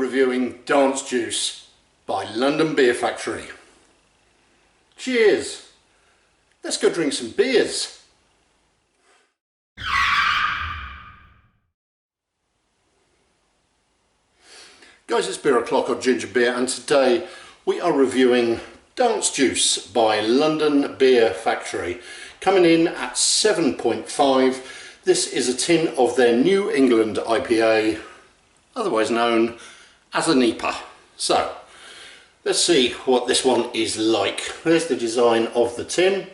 reviewing Dance Juice by London Beer Factory. Cheers! Let's go drink some beers. Guys, it's beer o'clock on Ginger Beer, and today we are reviewing Dance Juice by London Beer Factory. Coming in at 7.5. This is a tin of their New England IPA, otherwise known as a N.E.I.P.A. So, let's see what this one is like. There's the design of the tin.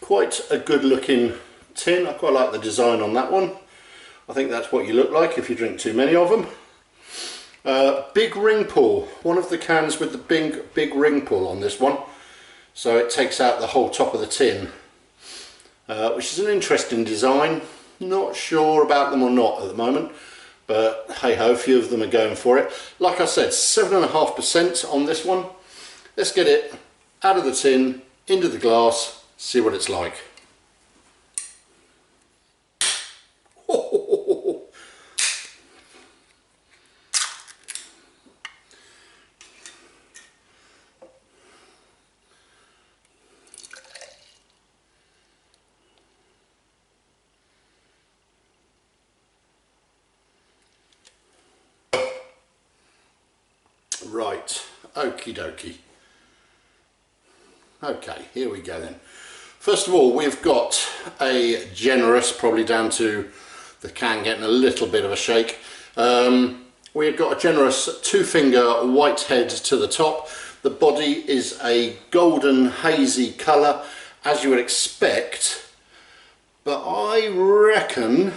Quite a good looking tin. I quite like the design on that one. I think that's what you look like if you drink too many of them. Big ring pull. One of the cans with the big ring pull on this one. So it takes out the whole top of the tin. Which is an interesting design. Not sure about them or not at the moment, but hey ho, a few of them are going for it. Like I said, 7.5% on this one. Let's get it out of the tin, into the glass, see what it's like. Right, okie dokie. Okay, here we go then. First of all, we've got a generous, probably down to the can getting a little bit of a shake. We've got a generous 2-finger white head to the top. The body is a golden hazy colour, as you would expect, but I reckon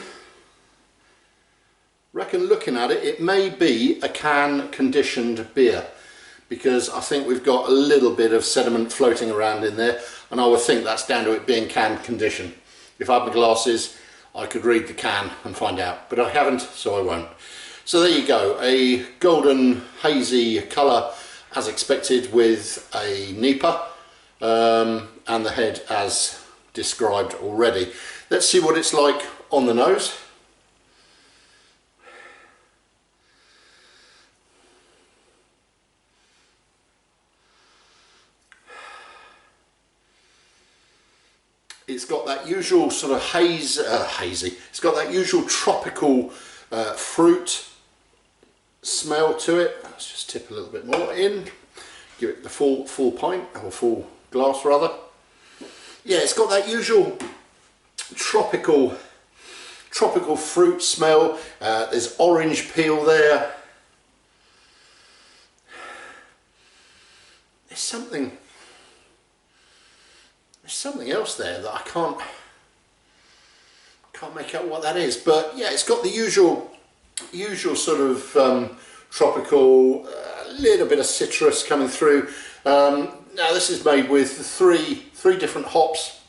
looking at it, it may be a can conditioned beer, because I think we've got a little bit of sediment floating around in there, and I would think that's down to it being can conditioned. If I had my glasses, I could read the can and find out, but I haven't, so I won't. So there you go, a golden hazy colour as expected with a N.E.I.P.A, and the head as described already. Let's see what it's like on the nose. It's got that usual sort of hazy, it's got that usual tropical fruit smell to it. Let's just tip a little bit more in, give it the full pint, or full glass rather. Yeah, it's got that usual tropical fruit smell. There's orange peel there. There's something else there that I can't make out what that is, but yeah, it's got the usual sort of tropical, little bit of citrus coming through. Now this is made with three different hops.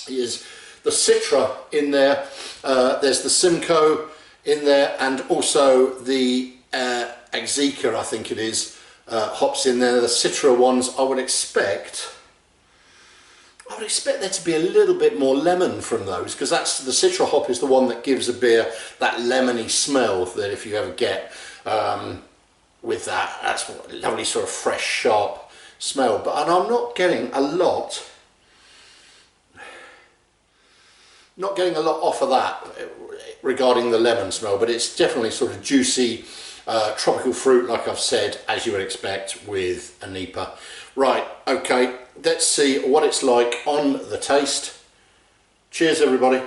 There's the Citra in there, there's the Simcoe in there, and also the Execa, I think it is, hops in there. The Citra ones, I would expect there to be a little bit more lemon from those, because that's the Citra hop is the one that gives a beer that lemony smell that if you ever get with that's a lovely sort of fresh, sharp smell. But and I'm not getting a lot off of that regarding the lemon smell, but it's definitely sort of juicy, tropical fruit, like I've said, as you would expect with a N.E.I.P.A. Right, okay, let's see what it's like on the taste. Cheers, everybody.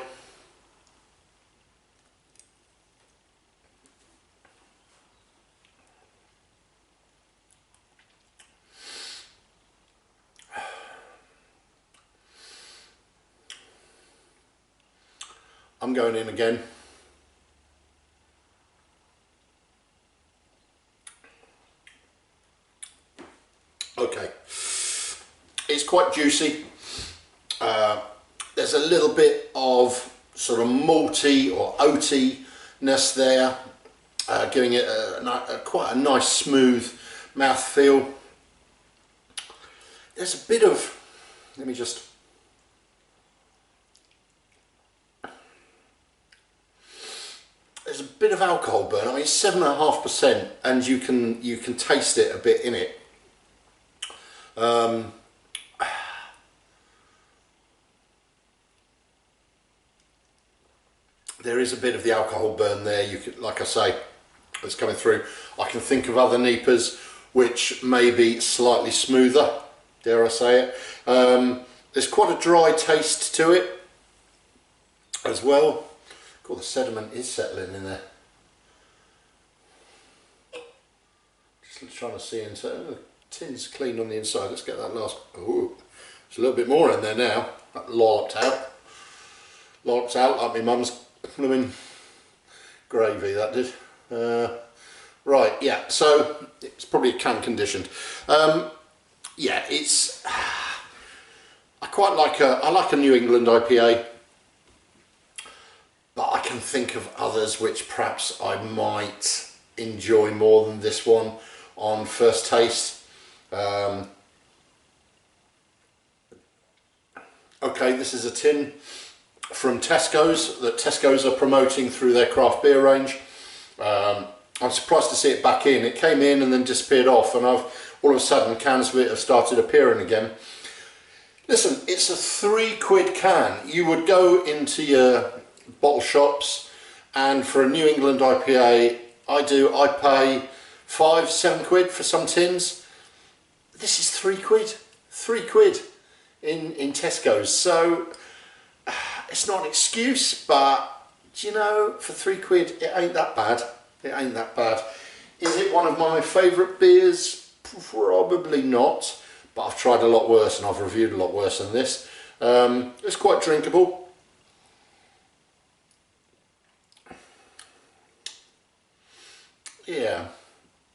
I'm going in again. Okay, it's quite juicy. There's a little bit of sort of malty or oatiness there, giving it quite a nice smooth mouth feel. There's a bit of, let me just, there's a bit of alcohol burn. I mean, 7.5%, and you can taste it a bit in it. There is a bit of the alcohol burn there. You could, like I say, it's coming through. I can think of other N.E.I.P.As which may be slightly smoother, dare I say it. There's quite a dry taste to it as well. God, the sediment is settling in there. Just trying to see inside. Oh, the tin's clean on the inside. Let's get that last. Oh, there's a little bit more in there now. That lolloped out. Lolloped out like my mum's blooming gravy, that did. Right, yeah, so it's probably a can conditioned. Yeah, it's, I quite like I like a New England IPA, but I can think of others which perhaps I might enjoy more than this one on first taste. Okay, this is a tin from Tesco's that Tesco's are promoting through their craft beer range. I'm surprised to see it back in. It came in and then disappeared off, and all of a sudden cans of it have started appearing again. Listen, it's a £3 can. You would go into your bottle shops, and for a New England IPA, I pay £5–7 for some tins. This is £3. £3 in Tesco's. So it's not an excuse, but you know, for £3 it ain't that bad. It ain't that bad. Is it one of my favourite beers? Probably not, but I've tried a lot worse and I've reviewed a lot worse than this. It's quite drinkable. Yeah,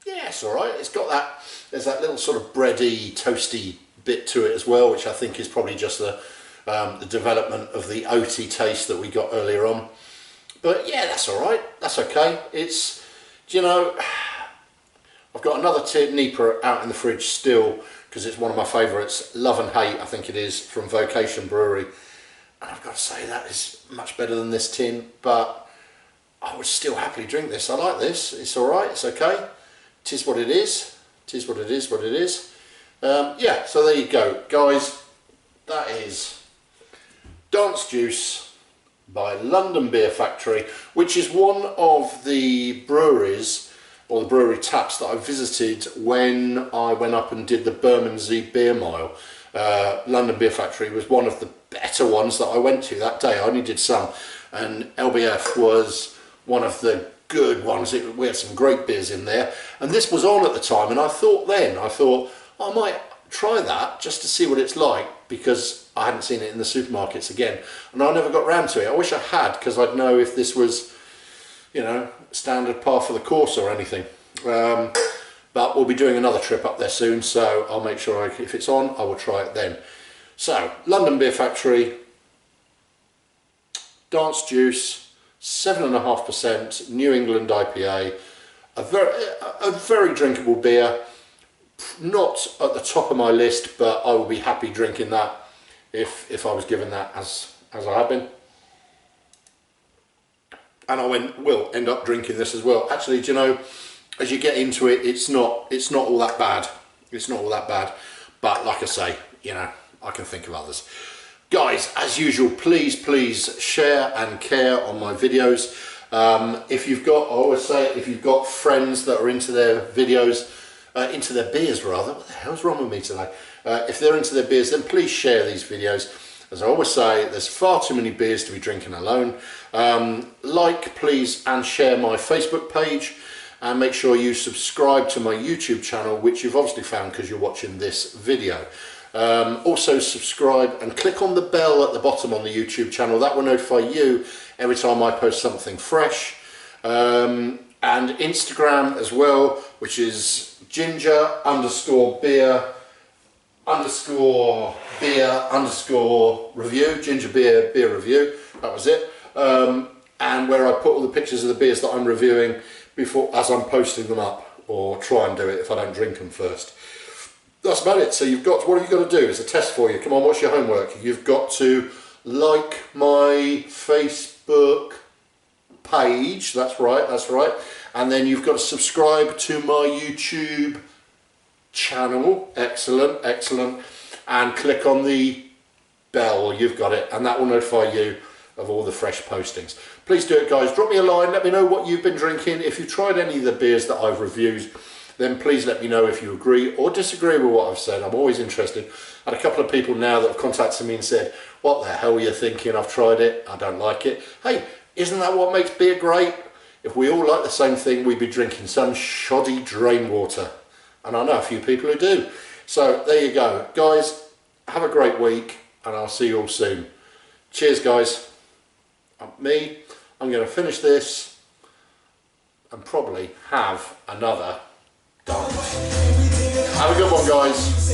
it's alright. It's got that, there's that little sort of bready, toasty bit to it as well, which I think is probably just the development of the oaty taste that we got earlier on. But yeah, that's alright, that's okay. It's, you know, I've got another tin N.E.I.P.A out in the fridge still, because it's one of my favourites, Love and Hate I think it is, from Vocation Brewery. And I've got to say that is much better than this tin, but I would still happily drink this. I like this, it's alright, it's okay. It is what it is, it is what it is, what it is. Yeah, so there you go, guys. That is Dance Juice by London Beer Factory, which is one of the breweries or the brewery taps that I visited when I went up and did the Bermondsey Beer Mile. London Beer Factory was one of the better ones that I went to that day. I only did some, and LBF was one of the good ones. We had some great beers in there, and this was on at the time, and I thought I might try that just to see what it's like, because I hadn't seen it in the supermarkets again, and I never got round to it. I wish I had, because I'd know if this was, you know, standard par for the course or anything. But we'll be doing another trip up there soon, so I'll make sure if it's on, I will try it then. So, London Beer Factory, Dance Juice, 7.5%, New England IPA, a very drinkable beer. Not at the top of my list, but I will be happy drinking that if I was given that as I have been. And I will end up drinking this as well. Actually, do you know, as you get into it, it's not all that bad. It's not all that bad. But like I say, you know, I can think of others. Guys, as usual, please share and care on my videos. If you've got, I always say, if you've got friends that are into their videos, into their beers rather, what the hell's wrong with me today? If they're into their beers, then please share these videos. As I always say, there's far too many beers to be drinking alone. Like, please, and share my Facebook page, and make sure you subscribe to my YouTube channel, which you've obviously found because you're watching this video. Also subscribe and click on the bell at the bottom on the YouTube channel. That will notify you every time I post something fresh. And Instagram as well, which is ginger_beer_review, ginger beer review, that was it. And where I put all the pictures of the beers that I'm reviewing as I'm posting them up, or try and do it if I don't drink them first. That's about it. So what have you got to do? It's a test for you. Come on, what's your homework? You've got to like my Facebook page. That's right, that's right. And then you've got to subscribe to my YouTube channel. Excellent, excellent. And click on the bell, you've got it, and that will notify you of all the fresh postings. Please do it, guys. Drop me a line, let me know what you've been drinking. If you've tried any of the beers that I've reviewed, then please let me know if you agree or disagree with what I've said. I'm always interested. I had a couple of people now that have contacted me and said, what the hell are you thinking? I've tried it, I don't like it. Hey, isn't that what makes beer great? If we all like the same thing, we'd be drinking some shoddy drain water. And I know a few people who do. So there you go. Guys, have a great week and I'll see you all soon. Cheers, guys. I'm going to finish this and probably have another dance. Have a good one, guys.